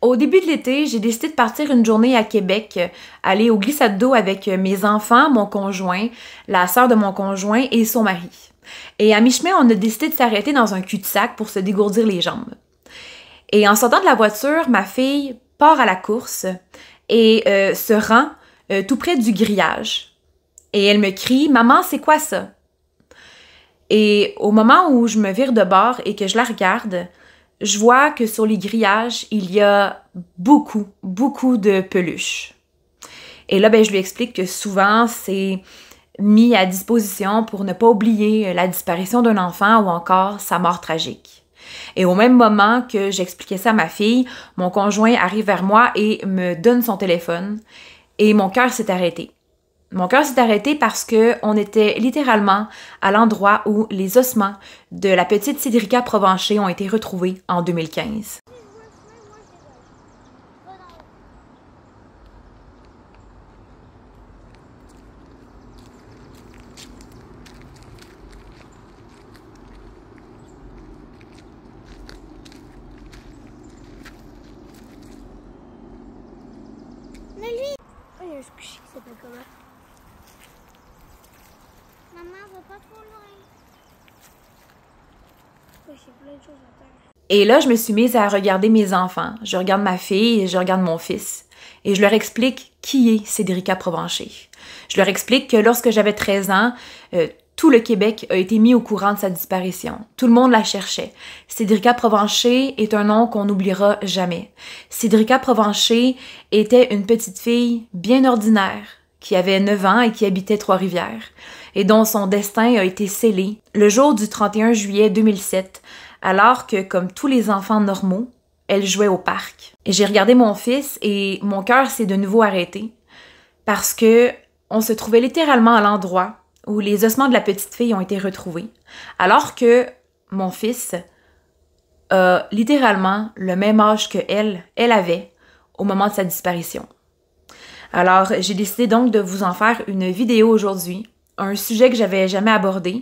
Au début de l'été, j'ai décidé de partir une journée à Québec, aller au glissade d'eau avec mes enfants, mon conjoint, la sœur de mon conjoint et son mari. Et à mi-chemin, on a décidé de s'arrêter dans un cul-de-sac pour se dégourdir les jambes. Et en sortant de la voiture, ma fille part à la course et se rend tout près du grillage. Et elle me crie « Maman, c'est quoi ça? » Et au moment où je me vire de bord et que je la regarde, je vois que sur les grillages, il y a beaucoup de peluches. Et là, je lui explique que souvent, c'est mis à disposition pour ne pas oublier la disparition d'un enfant ou encore sa mort tragique. Et au même moment que j'expliquais ça à ma fille, mon conjoint arrive vers moi et me donne son téléphone et mon cœur s'est arrêté. Mon cœur s'est arrêté parce qu'on était littéralement à l'endroit où les ossements de la petite Cédrica Provencher ont été retrouvés en 2015. Mais lui... Oh, il y a un squishy qui s'appelle comment? Maman, va pas trop loin. Oh, j'ai plein de choses à faire. Et là, je me suis mise à regarder mes enfants. Je regarde ma fille et je regarde mon fils. Et je leur explique qui est Cédrica Provencher. Je leur explique que lorsque j'avais 13 ans, tout le Québec a été mis au courant de sa disparition. Tout le monde la cherchait. Cédrica Provencher est un nom qu'on n'oubliera jamais. Cédrica Provencher était une petite fille bien ordinaire, qui avait 9 ans et qui habitait Trois-Rivières, et dont son destin a été scellé le jour du 31 juillet 2007, alors que, comme tous les enfants normaux, elle jouait au parc. Et j'ai regardé mon fils et mon cœur s'est de nouveau arrêté, parce que on se trouvait littéralement à l'endroit où les ossements de la petite fille ont été retrouvés, alors que mon fils a littéralement le même âge que elle avait au moment de sa disparition. Alors, j'ai décidé donc de vous en faire une vidéo aujourd'hui, un sujet que j'avais jamais abordé.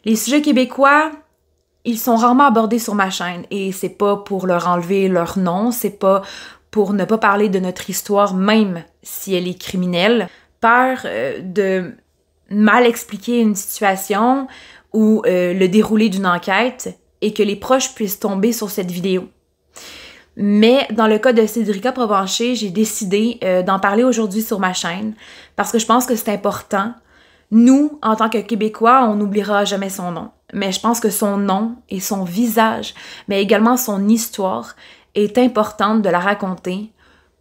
Les sujets québécois, ils sont rarement abordés sur ma chaîne et c'est pas pour leur enlever leur nom, c'est pas pour ne pas parler de notre histoire, même si elle est criminelle. Peur de mal expliquer une situation ou le déroulé d'une enquête et que les proches puissent tomber sur cette vidéo. Mais dans le cas de Cédrica Provencher, j'ai décidé d'en parler aujourd'hui sur ma chaîne parce que je pense que c'est important. Nous, en tant que Québécois, on n'oubliera jamais son nom. Mais je pense que son nom et son visage, mais également son histoire, est importante de la raconter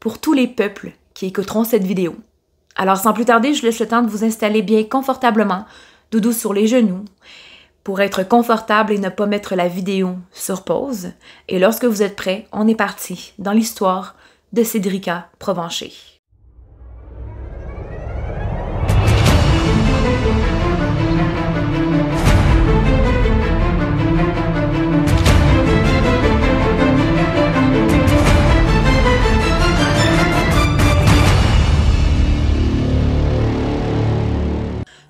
pour tous les peuples qui écouteront cette vidéo. Alors sans plus tarder, je laisse le temps de vous installer bien confortablement, doudou sur les genoux, pour être confortable et ne pas mettre la vidéo sur pause. Et lorsque vous êtes prêts, on est parti dans l'histoire de Cédrica Provencher.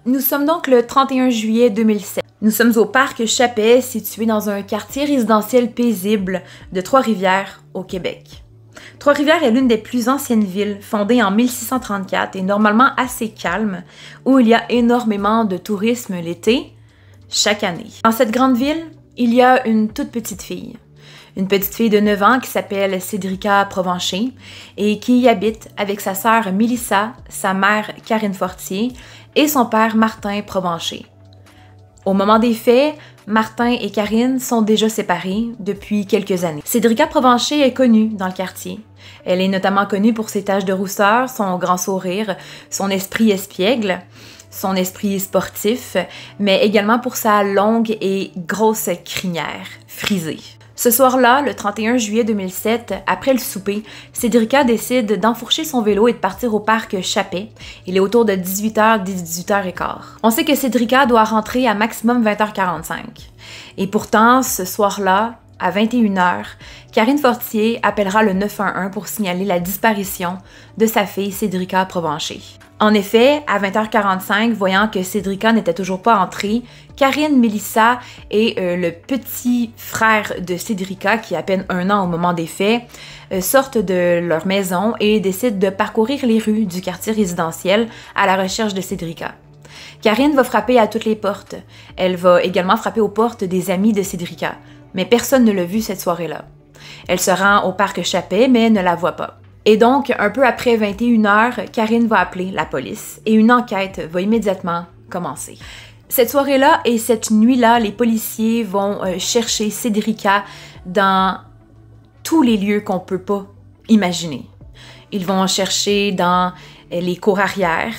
Nous sommes donc le 31 juillet 2007. Nous sommes au parc Chapet, situé dans un quartier résidentiel paisible de Trois-Rivières, au Québec. Trois-Rivières est l'une des plus anciennes villes, fondée en 1634 et normalement assez calme, où il y a énormément de tourisme l'été, chaque année. Dans cette grande ville, il y a une toute petite fille. Une petite fille de 9 ans qui s'appelle Cédrica Provencher et qui y habite avec sa sœur Mélissa, sa mère Karine Fortier et son père Martin Provencher. Au moment des faits, Martin et Karine sont déjà séparés depuis quelques années. Cédrica Provencher est connue dans le quartier. Elle est notamment connue pour ses taches de rousseur, son grand sourire, son esprit espiègle, son esprit sportif, mais également pour sa longue et grosse crinière frisée. Ce soir-là, le 31 juillet 2007, après le souper, Cédrica décide d'enfourcher son vélo et de partir au parc Chapet. Il est autour de 18h, 18h15. On sait que Cédrica doit rentrer à maximum 20h45. Et pourtant, ce soir-là, à 21h, Karine Fortier appellera le 911 pour signaler la disparition de sa fille Cédrica Provencher. En effet, à 20h45, voyant que Cédrica n'était toujours pas entrée, Karine, Mélissa et le petit frère de Cédrica, qui a à peine 1 an au moment des faits, sortent de leur maison et décident de parcourir les rues du quartier résidentiel à la recherche de Cédrica. Karine va frapper à toutes les portes. Elle va également frapper aux portes des amis de Cédrica, mais personne ne l'a vue cette soirée-là. Elle se rend au parc Chappet, mais ne la voit pas. Et donc, un peu après 21h, Karine va appeler la police et une enquête va immédiatement commencer. Cette soirée-là et cette nuit-là, les policiers vont chercher Cédrica dans tous les lieux qu'on peut pas imaginer. Ils vont chercher dans les cours arrière,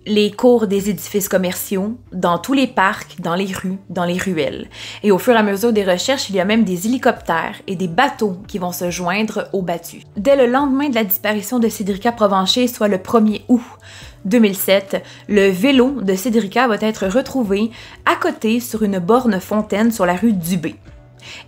les cours des édifices commerciaux, dans tous les parcs, dans les rues, dans les ruelles. Et au fur et à mesure des recherches, il y a même des hélicoptères et des bateaux qui vont se joindre aux battus. Dès le lendemain de la disparition de Cédrica Provencher, soit le 1er août 2007, le vélo de Cédrica va être retrouvé à côté sur une borne fontaine sur la rue Dubé.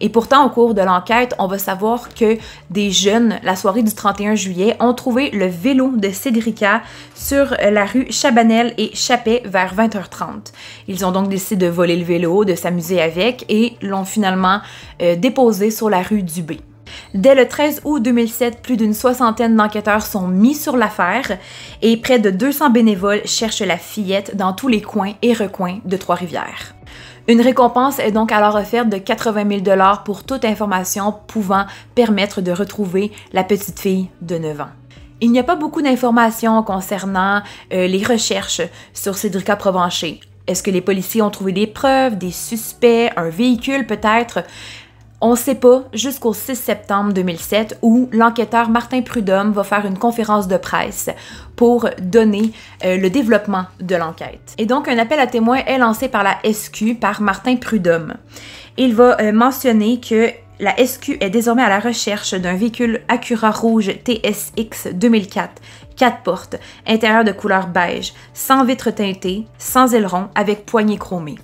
Et pourtant, au cours de l'enquête, on va savoir que des jeunes, la soirée du 31 juillet, ont trouvé le vélo de Cédrica sur la rue Chabanel et Chappet vers 20h30. Ils ont donc décidé de voler le vélo, de s'amuser avec et l'ont finalement déposé sur la rue Dubé. Dès le 13 août 2007, plus d'une soixantaine d'enquêteurs sont mis sur l'affaire et près de 200 bénévoles cherchent la fillette dans tous les coins et recoins de Trois-Rivières. Une récompense est donc alors offerte de 80 000 $ pour toute information pouvant permettre de retrouver la petite fille de 9 ans. Il n'y a pas beaucoup d'informations concernant les recherches sur Cédrica Provencher. Est-ce que les policiers ont trouvé des preuves, des suspects, un véhicule peut-être? On ne sait pas jusqu'au 6 septembre 2007 où l'enquêteur Martin Prudhomme va faire une conférence de presse pour donner le développement de l'enquête. Et donc, un appel à témoins est lancé par la SQ, par Martin Prudhomme. Il va mentionner que la SQ est désormais à la recherche d'un véhicule Acura rouge TSX 2004, 4 portes, intérieur de couleur beige, sans vitres teintées, sans aileron, avec poignée chromée.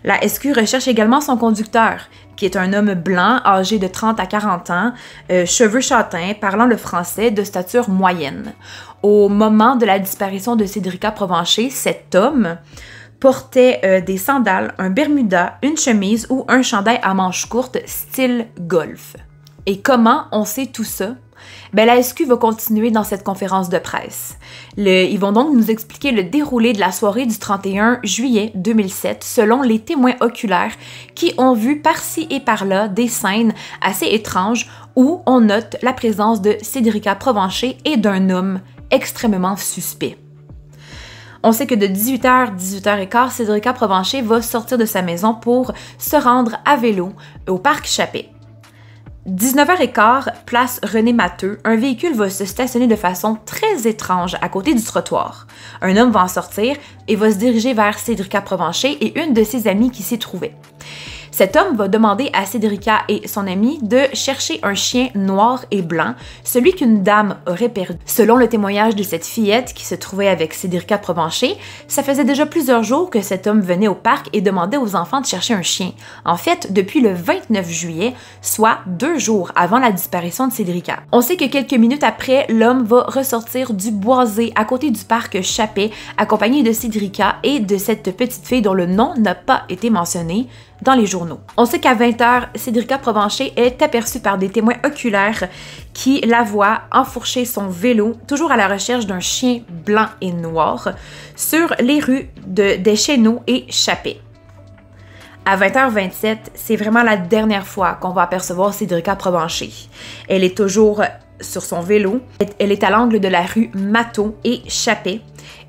La SQ recherche également son conducteur, qui est un homme blanc, âgé de 30 à 40 ans, cheveux châtains, parlant le français, de stature moyenne. Au moment de la disparition de Cédrica Provencher, cet homme portait des sandales, un bermuda, une chemise ou un chandail à manches courtes style golf. Et comment on sait tout ça? Ben, la SQ va continuer dans cette conférence de presse. Ils vont donc nous expliquer le déroulé de la soirée du 31 juillet 2007 selon les témoins oculaires qui ont vu par-ci et par-là des scènes assez étranges où on note la présence de Cédrica Provencher et d'un homme extrêmement suspect. On sait que de 18h, 18h15, Cédrica Provencher va sortir de sa maison pour se rendre à vélo au parc Chappet. 19h15, place René Matteux, un véhicule va se stationner de façon très étrange à côté du trottoir. Un homme va en sortir et va se diriger vers Cédrica Provencher et une de ses amies qui s'y trouvait. Cet homme va demander à Cédrica et son ami de chercher un chien noir et blanc, celui qu'une dame aurait perdu. Selon le témoignage de cette fillette qui se trouvait avec Cédrica Provencher, ça faisait déjà plusieurs jours que cet homme venait au parc et demandait aux enfants de chercher un chien. En fait, depuis le 29 juillet, soit 2 jours avant la disparition de Cédrica. On sait que quelques minutes après, l'homme va ressortir du boisé à côté du parc Chappet, accompagné de Cédrica et de cette petite fille dont le nom n'a pas été mentionné dans les journaux. On sait qu'à 20h, Cédrica Provencher est aperçue par des témoins oculaires qui la voient enfourcher son vélo, toujours à la recherche d'un chien blanc et noir, sur les rues des Chéneaux et Chappet. À 20h27, c'est vraiment la dernière fois qu'on va apercevoir Cédrica Provencher. Elle est toujours sur son vélo, elle est à l'angle de la rue Matteux et Chappet,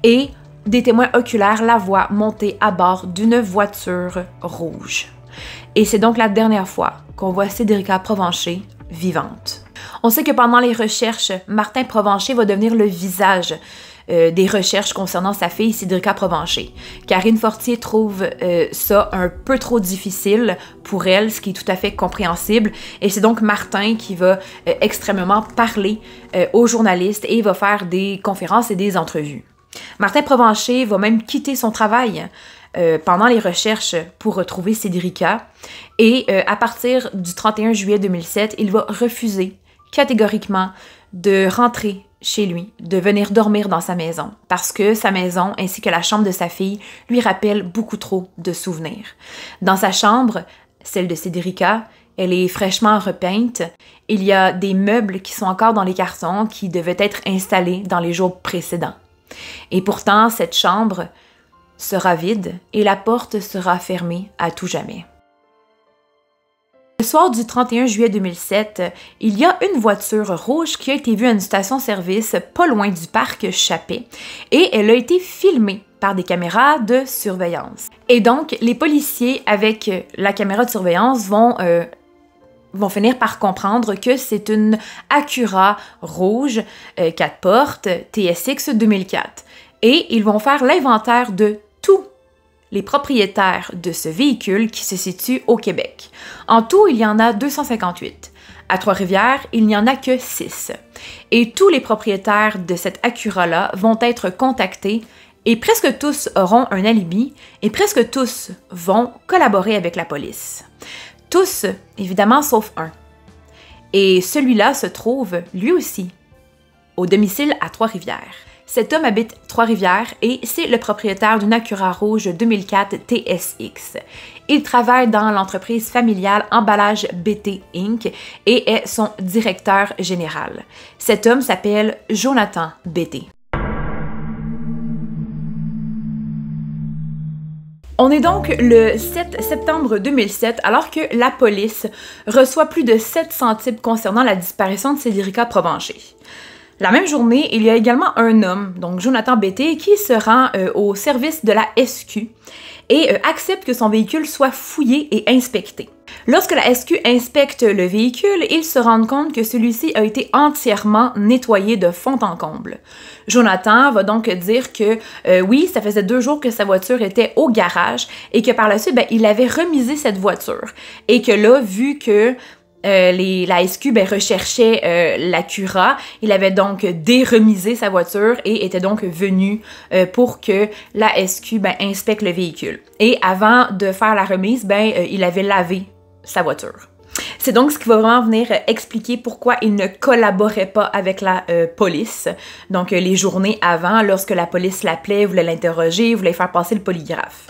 et des témoins oculaires la voient monter à bord d'une voiture rouge. Et c'est donc la dernière fois qu'on voit Cédrica Provencher vivante. On sait que pendant les recherches, Martin Provencher va devenir le visage des recherches concernant sa fille Cédrica Provencher. Karine Fortier trouve ça un peu trop difficile pour elle, ce qui est tout à fait compréhensible. Et c'est donc Martin qui va extrêmement parler aux journalistes et va faire des conférences et des entrevues. Martin Provencher va même quitter son travail pendant les recherches pour retrouver Cédrica. Et à partir du 31 juillet 2007, il va refuser catégoriquement de rentrer chez lui, de venir dormir dans sa maison, parce que sa maison ainsi que la chambre de sa fille lui rappellent beaucoup trop de souvenirs. Dans sa chambre, celle de Cédrica, elle est fraîchement repeinte. Il y a des meubles qui sont encore dans les cartons qui devaient être installés dans les jours précédents. Et pourtant, cette chambre sera vide et la porte sera fermée à tout jamais. Le soir du 31 juillet 2007, il y a une voiture rouge qui a été vue à une station-service pas loin du parc Chappet et elle a été filmée par des caméras de surveillance. Et donc, les policiers avec la caméra de surveillance vont finir par comprendre que c'est une Acura rouge 4 portes TSX 2004. Et ils vont faire l'inventaire de tous les propriétaires de ce véhicule qui se situe au Québec. En tout, il y en a 258. À Trois-Rivières, il n'y en a que 6. Et tous les propriétaires de cette Acura-là vont être contactés et presque tous auront un alibi et presque tous vont collaborer avec la police. Tous, évidemment, sauf un. Et celui-là se trouve, lui aussi, au domicile à Trois-Rivières. Cet homme habite Trois-Rivières et c'est le propriétaire d'une Acura rouge 2004 TSX. Il travaille dans l'entreprise familiale Emballage BT Inc. et est son directeur général. Cet homme s'appelle Jonathan BT. On est donc le 7 septembre 2007 alors que la police reçoit plus de 700 types concernant la disparition de Cédrica Provencher. La même journée, il y a également un homme, donc Jonathan BT, qui se rend au service de la SQ et accepte que son véhicule soit fouillé et inspecté. Lorsque la SQ inspecte le véhicule, ils se rendent compte que celui-ci a été entièrement nettoyé de fond en comble. Jonathan va donc dire que oui, ça faisait 2 jours que sa voiture était au garage et que par la suite, il avait remisé cette voiture. Et que là, vu que la SQ recherchait l'Acura, il avait donc déremisé sa voiture et était donc venu pour que la SQ inspecte le véhicule. Et avant de faire la remise, il avait lavé sa voiture. C'est donc ce qui va vraiment venir expliquer pourquoi il ne collaborait pas avec la police. Donc les journées avant, lorsque la police l'appelait, voulait l'interroger, voulait faire passer le polygraphe.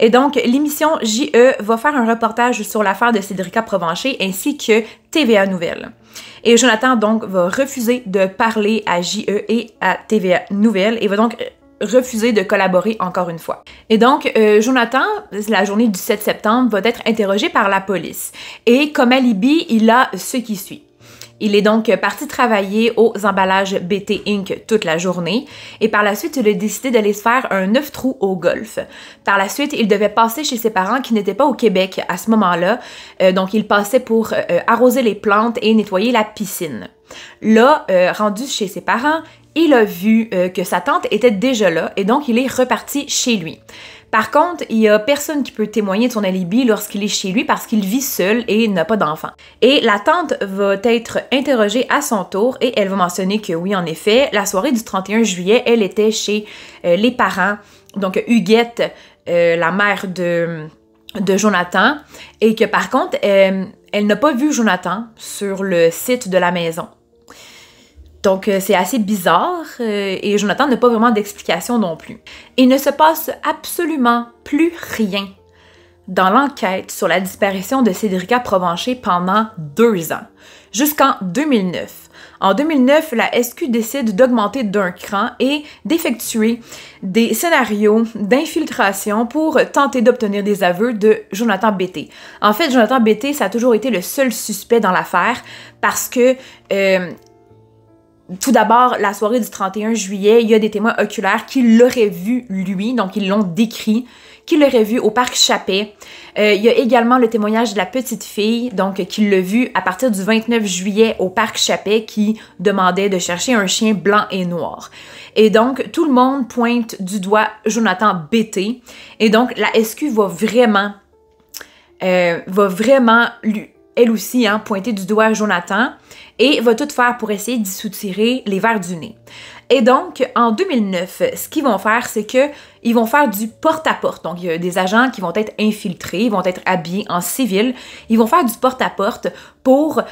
Et donc, l'émission JE va faire un reportage sur l'affaire de Cédrica Provencher ainsi que TVA Nouvelles. Et Jonathan, donc, va refuser de parler à JE et à TVA Nouvelles et va donc refuser de collaborer encore une fois. Et donc, Jonathan, la journée du 7 septembre, va être interrogé par la police. Et comme alibi, il a ce qui suit. Il est donc parti travailler aux emballages BT Inc. toute la journée et par la suite, il a décidé d'aller se faire un 9 trous au golf. Par la suite, il devait passer chez ses parents qui n'étaient pas au Québec à ce moment-là. Donc, il passait pour arroser les plantes et nettoyer la piscine. Là, rendu chez ses parents, il a vu que sa tante était déjà là et donc il est reparti chez lui. Par contre, il n'y a personne qui peut témoigner de son alibi lorsqu'il est chez lui parce qu'il vit seul et n'a pas d'enfant. Et la tante va être interrogée à son tour et elle va mentionner que oui, en effet, la soirée du 31 juillet, elle était chez les parents, donc Huguette, la mère de Jonathan, et que par contre, elle n'a pas vu Jonathan sur le site de la maison. Donc, c'est assez bizarre et Jonathan n'a pas vraiment d'explication non plus. Il ne se passe absolument plus rien dans l'enquête sur la disparition de Cédrica Provencher pendant 2 ans, jusqu'en 2009. En 2009, la SQ décide d'augmenter d'un cran et d'effectuer des scénarios d'infiltration pour tenter d'obtenir des aveux de Jonathan BT. En fait, Jonathan BT, ça a toujours été le seul suspect dans l'affaire parce que tout d'abord, la soirée du 31 juillet, il y a des témoins oculaires qui l'auraient vu lui, donc ils l'ont décrit, qui l'auraient vu au parc Chappet. Il y a également le témoignage de la petite fille, donc qui l'a vu à partir du 29 juillet au parc Chappet, qui demandait de chercher un chien blanc et noir. Et donc, tout le monde pointe du doigt Jonathan BT. Et donc, la SQ va vraiment elle aussi, hein, pointer du doigt Jonathan et va tout faire pour essayer d'y soutirer les vers du nez. Et donc, en 2009, ce qu'ils vont faire, c'est qu'ils vont faire du porte-à-porte. Donc, il y a des agents qui vont être infiltrés, ils vont être habillés en civil. Ils vont faire du porte-à-porte pour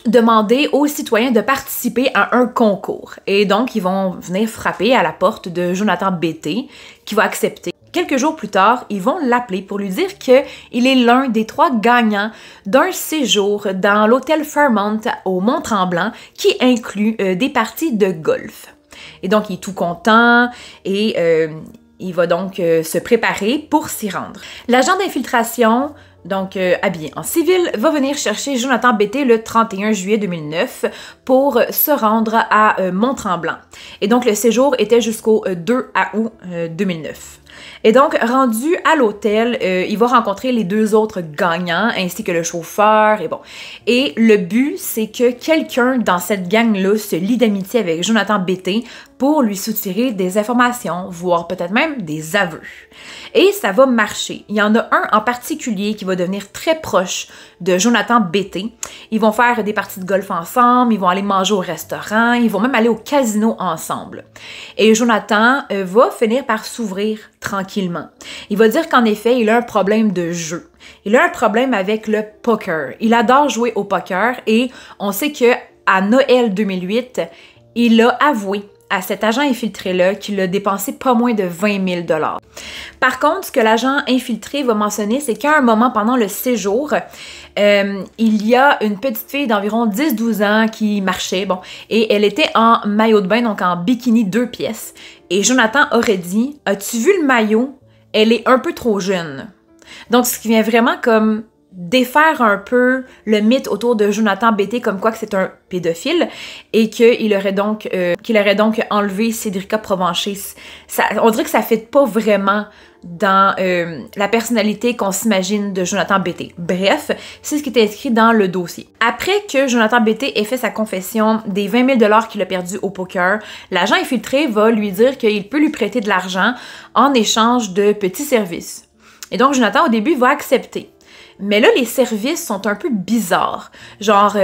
demander aux citoyens de participer à un concours. Et donc, ils vont venir frapper à la porte de Jonathan Bété, qui va accepter. Quelques jours plus tard, ils vont l'appeler pour lui dire qu'il est l'un des 3 gagnants d'un séjour dans l'hôtel Fairmont au Mont-Tremblant qui inclut des parties de golf. Et donc, il est tout content et il va donc se préparer pour s'y rendre. L'agent d'infiltration, donc habillé en civil, va venir chercher Jonathan Bété le 31 juillet 2009 pour se rendre à Mont-Tremblant. Et donc, le séjour était jusqu'au 2 août 2009. Et donc, rendu à l'hôtel, il va rencontrer les 2 autres gagnants, ainsi que le chauffeur, et bon. Et le but, c'est que quelqu'un dans cette gang-là se lie d'amitié avec Jonathan Bété pour lui soutirer des informations, voire peut-être même des aveux. Et ça va marcher. Il y en a un en particulier qui va devenir très proche de Jonathan Bété. Ils vont faire des parties de golf ensemble, ils vont aller manger au restaurant, ils vont même aller au casino ensemble. Et Jonathan va finir par s'ouvrir tranquillement. Il va dire qu'en effet, il a un problème de jeu. Il a un problème avec le poker. Il adore jouer au poker et on sait que à Noël 2008, il a avoué à cet agent infiltré-là qu'il a dépensé pas moins de 20 000 $. Par contre, ce que l'agent infiltré va mentionner, c'est qu'à un moment pendant le séjour, il y a une petite fille d'environ 10-12 ans qui marchait, bon, et elle était en maillot de bain, donc en bikini 2 pièces. Et Jonathan aurait dit « As-tu vu le maillot? Elle est un peu trop jeune. » Donc, ce qui vient vraiment comme défaire un peu le mythe autour de Jonathan Bété comme quoi que c'est un pédophile et qu'il aurait donc enlevé Cédrica Provencher. On dirait que ça ne fit pas vraiment dans la personnalité qu'on s'imagine de Jonathan Bété. Bref, c'est ce qui était écrit dans le dossier. Après que Jonathan Bété ait fait sa confession des 20 000 $ qu'il a perdu au poker, l'agent infiltré va lui dire qu'il peut lui prêter de l'argent en échange de petits services. Et donc, Jonathan, au début, va accepter. Mais là, les services sont un peu bizarres. Genre,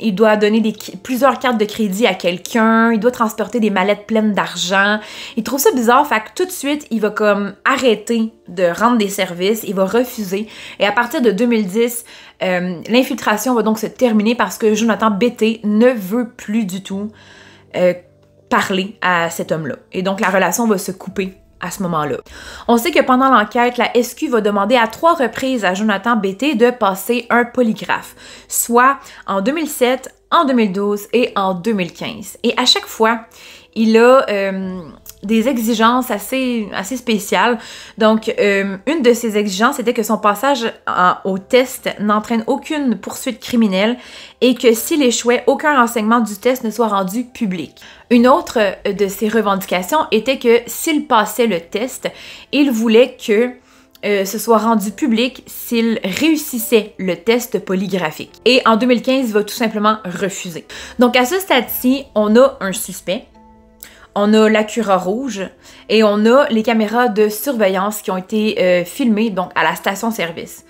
il doit donner plusieurs cartes de crédit à quelqu'un, il doit transporter des mallettes pleines d'argent. Il trouve ça bizarre, fait que tout de suite, il va comme arrêter de rendre des services, il va refuser. Et à partir de 2010, l'infiltration va donc se terminer parce que Jonathan Bété ne veut plus du tout parler à cet homme-là. Et donc, la relation va se couper à ce moment-là. On sait que pendant l'enquête, la SQ va demander à 3 reprises à Jonathan Bété de passer un polygraphe, soit en 2007, en 2012 et en 2015. Et à chaque fois, il a des exigences assez spéciales. Donc, une de ces exigences était que son passage au test n'entraîne aucune poursuite criminelle et que s'il échouait, aucun renseignement du test ne soit rendu public. Une autre de ses revendications était que s'il passait le test, il voulait que ce soit rendu public s'il réussissait le test polygraphique. Et en 2015, il va tout simplement refuser. Donc, à ce stade-ci, on a un suspect. On a l'Acura rouge et on a les caméras de surveillance qui ont été filmées donc à la station-service.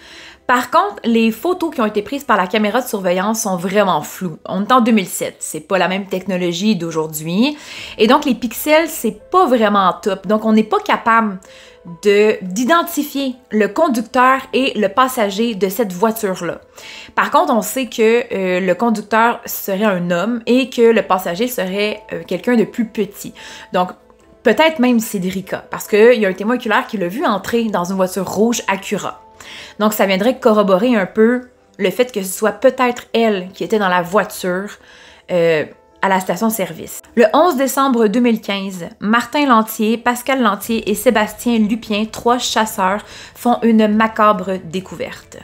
Par contre, les photos qui ont été prises par la caméra de surveillance sont vraiment floues. On est en 2007, c'est pas la même technologie d'aujourd'hui. Et donc, les pixels, c'est pas vraiment top. Donc, on n'est pas capable d'identifier le conducteur et le passager de cette voiture-là. Par contre, on sait que le conducteur serait un homme et que le passager serait quelqu'un de plus petit. Donc, peut-être même Cédrica, parce qu'il y a un témoin oculaire qui l'a vu entrer dans une voiture rouge Acura. Donc, ça viendrait corroborer un peu le fait que ce soit peut-être elle qui était dans la voiture à la station-service. Le 11 décembre 2015, Martin Lantier, Pascal Lantier et Sébastien Lupien, 3 chasseurs, font une macabre découverte.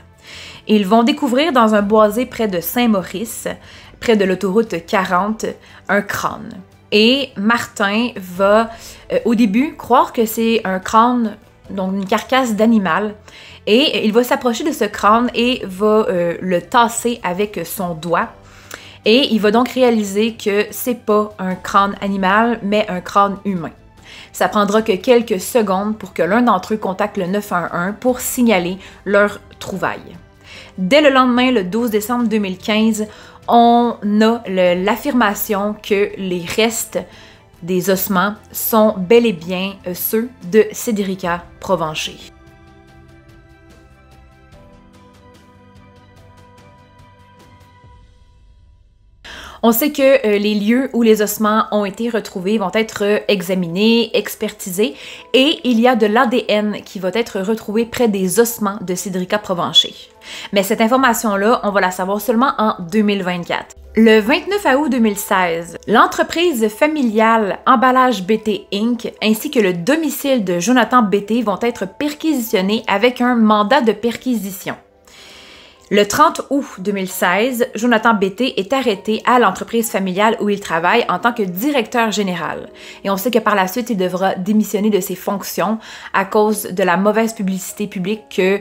Ils vont découvrir dans un boisé près de Saint-Maurice, près de l'autoroute 40, un crâne. Et Martin va, au début, croire que c'est un crâne, donc une carcasse d'animal, et il va s'approcher de ce crâne et va le tasser avec son doigt. Et il va donc réaliser que c'est pas un crâne animal, mais un crâne humain. Ça prendra que quelques secondes pour que l'un d'entre eux contacte le 911 pour signaler leur trouvaille. Dès le lendemain, le 12 décembre 2015, on a l'affirmation que les restes des ossements sont bel et bien ceux de Cédrica Provencher. On sait que les lieux où les ossements ont été retrouvés vont être examinés, expertisés, et il y a de l'ADN qui va être retrouvé près des ossements de Cédrica Provencher. Mais cette information-là, on va la savoir seulement en 2024. Le 29 août 2016, l'entreprise familiale Emballage BT Inc. ainsi que le domicile de Jonathan BT vont être perquisitionnés avec un mandat de perquisition. Le 30 août 2016, Jonathan BT est arrêté à l'entreprise familiale où il travaille en tant que directeur général. Et on sait que par la suite, il devra démissionner de ses fonctions à cause de la mauvaise publicité publique que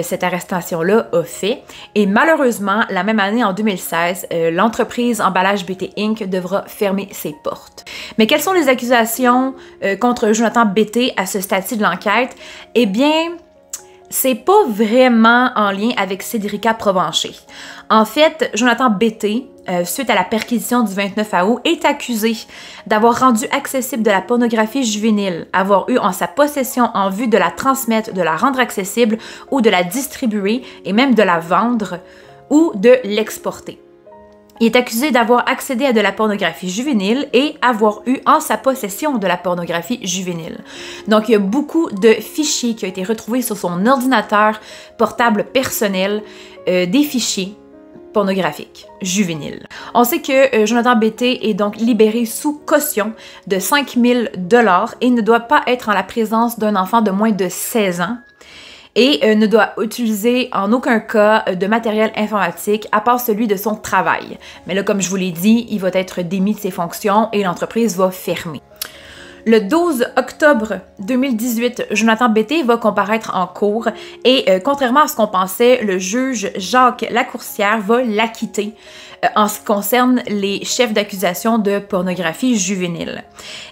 cette arrestation-là a fait. Et malheureusement, la même année, en 2016, l'entreprise Emballage BT Inc. devra fermer ses portes. Mais quelles sont les accusations contre Jonathan BT à ce stade-ci de l'enquête? Eh bien, c'est pas vraiment en lien avec Cédrica Provencher. En fait, Jonathan BT, suite à la perquisition du 29 août, est accusé d'avoir rendu accessible de la pornographie juvénile, avoir eu en sa possession en vue de la transmettre, de la rendre accessible ou de la distribuer et même de la vendre ou de l'exporter. Il est accusé d'avoir accédé à de la pornographie juvénile et avoir eu en sa possession de la pornographie juvénile. Donc, il y a beaucoup de fichiers qui ont été retrouvés sur son ordinateur portable personnel, des fichiers pornographiques juvéniles. On sait que Jonathan BT est donc libéré sous caution de 5 000 $ et ne doit pas être en la présence d'un enfant de moins de 16 ans. Et ne doit utiliser en aucun cas de matériel informatique à part celui de son travail. Mais là, comme je vous l'ai dit, il va être démis de ses fonctions et l'entreprise va fermer. Le 12 octobre 2018, Jonathan BT va comparaître en cour et contrairement à ce qu'on pensait, le juge Jacques Lacourcière va l'acquitter en ce qui concerne les chefs d'accusation de pornographie juvénile.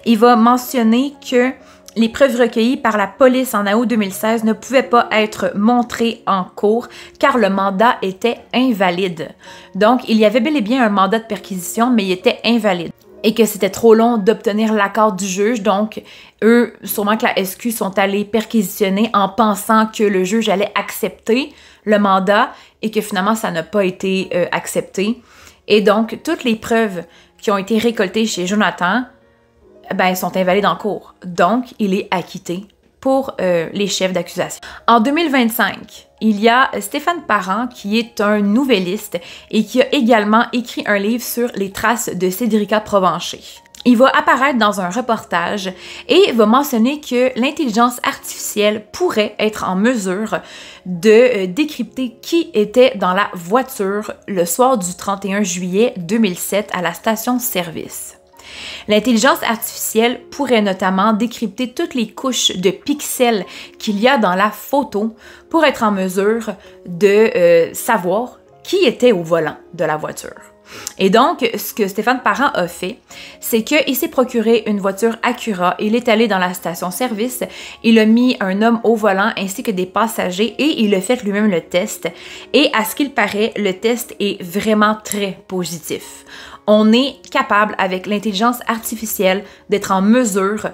Il va mentionner que les preuves recueillies par la police en août 2016 ne pouvaient pas être montrées en cours car le mandat était invalide. Donc, il y avait bel et bien un mandat de perquisition, mais il était invalide. Et que c'était trop long d'obtenir l'accord du juge, donc eux, sûrement que la SQ sont allés perquisitionner en pensant que le juge allait accepter le mandat et que finalement ça n'a pas été accepté. Et donc, toutes les preuves qui ont été récoltées chez Jonathan, ben, sont invalides en cours. Donc, il est acquitté pour les chefs d'accusation. En 2025, il y a Stéphane Parent qui est un nouvelliste et qui a également écrit un livre sur les traces de Cédrica Provencher. Il va apparaître dans un reportage et va mentionner que l'intelligence artificielle pourrait être en mesure de décrypter qui était dans la voiture le soir du 31 juillet 2007 à la station-service. L'intelligence artificielle pourrait notamment décrypter toutes les couches de pixels qu'il y a dans la photo pour être en mesure de savoir qui était au volant de la voiture. Et donc, ce que Stéphane Parent a fait, c'est qu'il s'est procuré une voiture Acura, il est allé dans la station-service, il a mis un homme au volant ainsi que des passagers et il a fait lui-même le test. Et à ce qu'il paraît, le test est vraiment très positif. On est capable, avec l'intelligence artificielle, d'être en mesure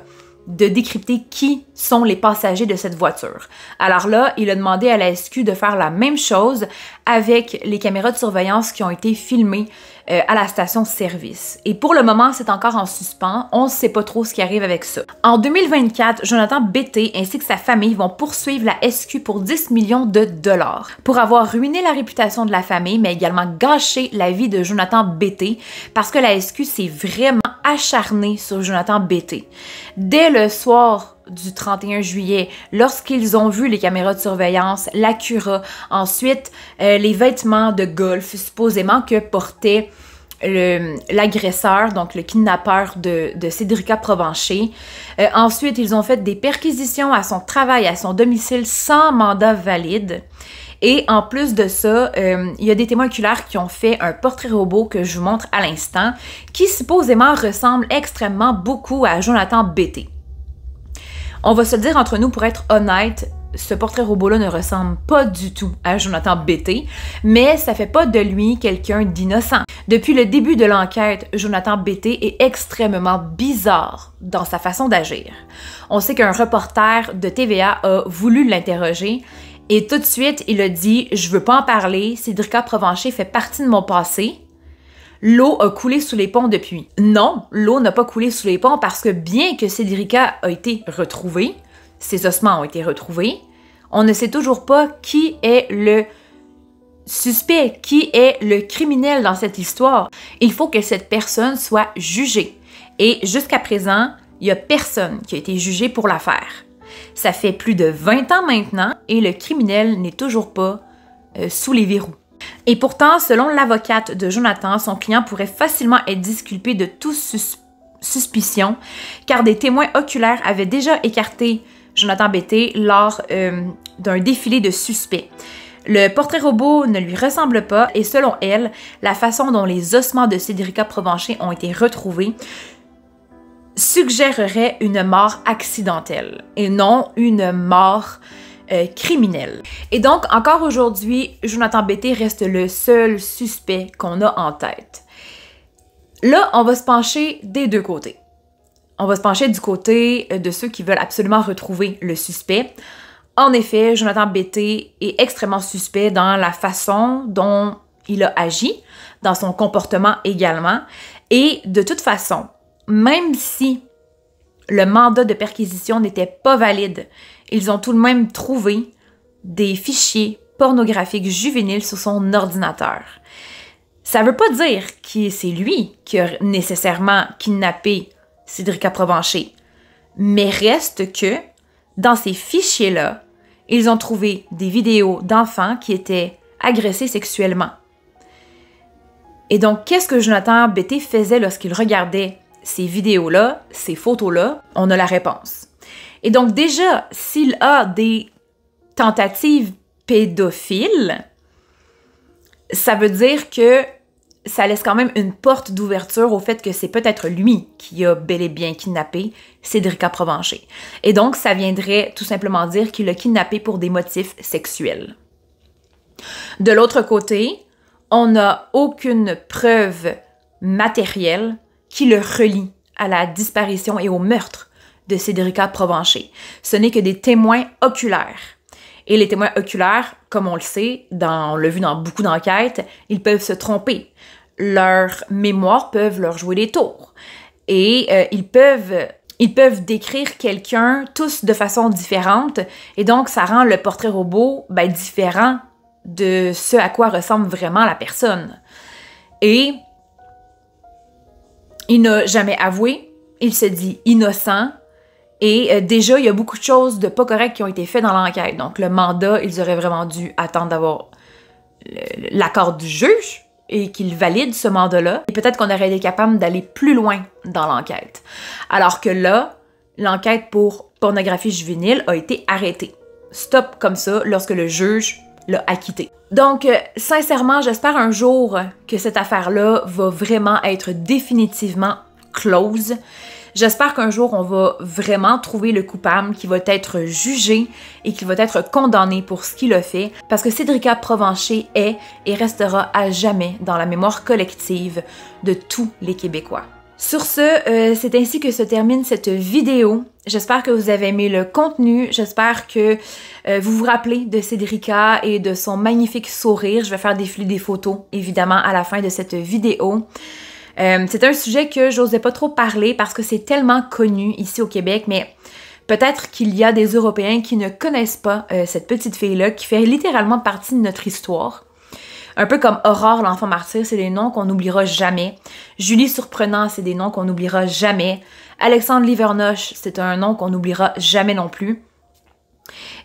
de décrypter qui sont les passagers de cette voiture. Alors là, il a demandé à la SQ de faire la même chose avec les caméras de surveillance qui ont été filmées à la station-service. Et pour le moment, c'est encore en suspens. On ne sait pas trop ce qui arrive avec ça. En 2024, Jonathan BT ainsi que sa famille vont poursuivre la SQ pour 10 millions de $ pour avoir ruiné la réputation de la famille, mais également gâché la vie de Jonathan BT parce que la SQ s'est vraiment acharnée sur Jonathan BT. Dès le soir du 31 juillet, lorsqu'ils ont vu les caméras de surveillance, l'Acura, ensuite les vêtements de golf supposément que portait l'agresseur, donc le kidnappeur de Cédrica Provencher. Ensuite, ils ont fait des perquisitions à son travail, à son domicile sans mandat valide. Et en plus de ça, il y a des témoins oculaires qui ont fait un portrait robot que je vous montre à l'instant, qui supposément ressemble extrêmement beaucoup à Jonathan BT. On va se le dire entre nous, pour être honnête, ce portrait robot-là ne ressemble pas du tout à Jonathan Betté, mais ça fait pas de lui quelqu'un d'innocent. Depuis le début de l'enquête, Jonathan Betté est extrêmement bizarre dans sa façon d'agir. On sait qu'un reporter de TVA a voulu l'interroger et tout de suite, il a dit « Je veux pas en parler, Cédrica Provencher fait partie de mon passé. L'eau a coulé sous les ponts depuis. » Non, l'eau n'a pas coulé sous les ponts parce que bien que Cédrica a été retrouvée, ses ossements ont été retrouvés, on ne sait toujours pas qui est le suspect, qui est le criminel dans cette histoire. Il faut que cette personne soit jugée. Et jusqu'à présent, il n'y a personne qui a été jugé pour l'affaire. Ça fait plus de 20 ans maintenant et le criminel n'est toujours pas sous les verrous. Et pourtant, selon l'avocate de Jonathan, son client pourrait facilement être disculpé de toute suspicion car des témoins oculaires avaient déjà écarté Jonathan Betté lors d'un défilé de suspects. Le portrait robot ne lui ressemble pas et selon elle, la façon dont les ossements de Cédrica Provencher ont été retrouvés suggérerait une mort accidentelle et non une mort criminelle. Et donc, encore aujourd'hui, Jonathan Betté reste le seul suspect qu'on a en tête. Là, on va se pencher des deux côtés. On va se pencher du côté de ceux qui veulent absolument retrouver le suspect. En effet, Jonathan Betté est extrêmement suspect dans la façon dont il a agi, dans son comportement également. Et de toute façon, même si le mandat de perquisition n'était pas valide, ils ont tout de même trouvé des fichiers pornographiques juvéniles sur son ordinateur. Ça veut pas dire que c'est lui qui a nécessairement kidnappé Cédrica Provencher, mais reste que dans ces fichiers-là, ils ont trouvé des vidéos d'enfants qui étaient agressés sexuellement. Et donc, qu'est-ce que Jonathan Betté faisait lorsqu'il regardait ces vidéos-là, ces photos-là? On a la réponse. Et donc déjà, s'il a des tentatives pédophiles, ça veut dire que ça laisse quand même une porte d'ouverture au fait que c'est peut-être lui qui a bel et bien kidnappé Cédrica Provencher. Et donc, ça viendrait tout simplement dire qu'il l'a kidnappé pour des motifs sexuels. De l'autre côté, on n'a aucune preuve matérielle qui le relie à la disparition et au meurtre de Cédrica Provencher. Ce n'est que des témoins oculaires. Et les témoins oculaires, comme on le sait, on l'a vu dans beaucoup d'enquêtes, ils peuvent se tromper. Leur mémoire peuvent leur jouer des tours. Et ils peuvent décrire quelqu'un tous de façon différente. Et donc, ça rend le portrait robot différent de ce à quoi ressemble vraiment la personne. Et il n'a jamais avoué, il se dit innocent, et déjà, il y a beaucoup de choses de pas correctes qui ont été faites dans l'enquête. Donc, le mandat, ils auraient vraiment dû attendre d'avoir l'accord du juge et qu'il valide ce mandat-là. Et peut-être qu'on aurait été capable d'aller plus loin dans l'enquête. Alors que là, l'enquête pour pornographie juvénile a été arrêtée. Stop comme ça lorsque le juge l'a acquitté. Donc, sincèrement, j'espère un jour que cette affaire-là va vraiment être définitivement close. J'espère qu'un jour, on va vraiment trouver le coupable qui va être jugé et qui va être condamné pour ce qu'il a fait, parce que Cédrica Provencher est et restera à jamais dans la mémoire collective de tous les Québécois. Sur ce, c'est ainsi que se termine cette vidéo. J'espère que vous avez aimé le contenu. J'espère que vous vous rappelez de Cédrica et de son magnifique sourire. Je vais faire défiler des photos, évidemment, à la fin de cette vidéo. C'est un sujet que j'osais pas trop parler parce que c'est tellement connu ici au Québec, mais peut-être qu'il y a des Européens qui ne connaissent pas cette petite fille-là qui fait littéralement partie de notre histoire. Un peu comme Aurore, l'enfant martyr, c'est des noms qu'on n'oubliera jamais. Julie Surprenant, c'est des noms qu'on n'oubliera jamais. Alexandre Livernoche, c'est un nom qu'on n'oubliera jamais non plus.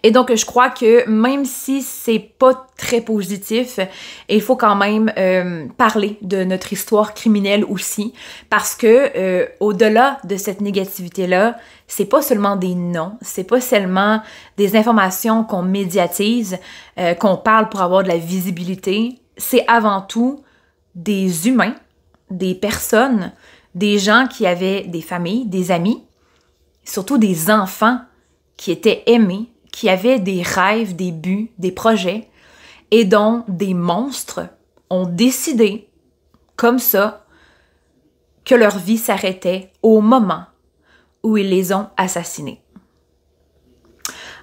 Et donc, je crois que même si c'est pas très positif, il faut quand même parler de notre histoire criminelle aussi, parce que au-delà de cette négativité-là, c'est pas seulement des noms, c'est pas seulement des informations qu'on médiatise, qu'on parle pour avoir de la visibilité, c'est avant tout des humains, des personnes, des gens qui avaient des familles, des amis, surtout des enfants qui étaient aimés, qui avaient des rêves, des buts, des projets, et dont des monstres ont décidé, comme ça, que leur vie s'arrêtait au moment où ils les ont assassinés.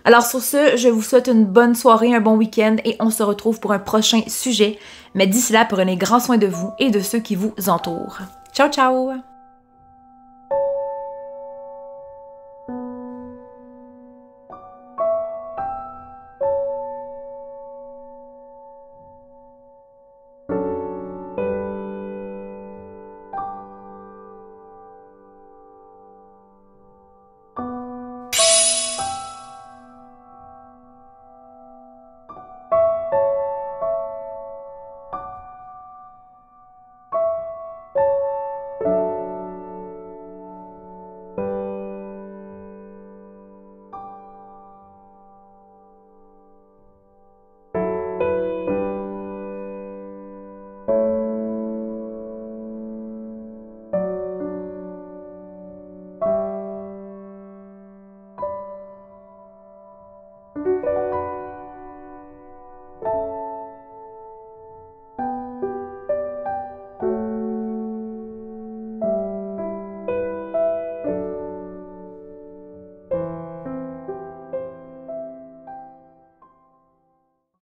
Alors sur ce, je vous souhaite une bonne soirée, un bon week-end et on se retrouve pour un prochain sujet. Mais d'ici là, prenez grand soin de vous et de ceux qui vous entourent. Ciao, ciao!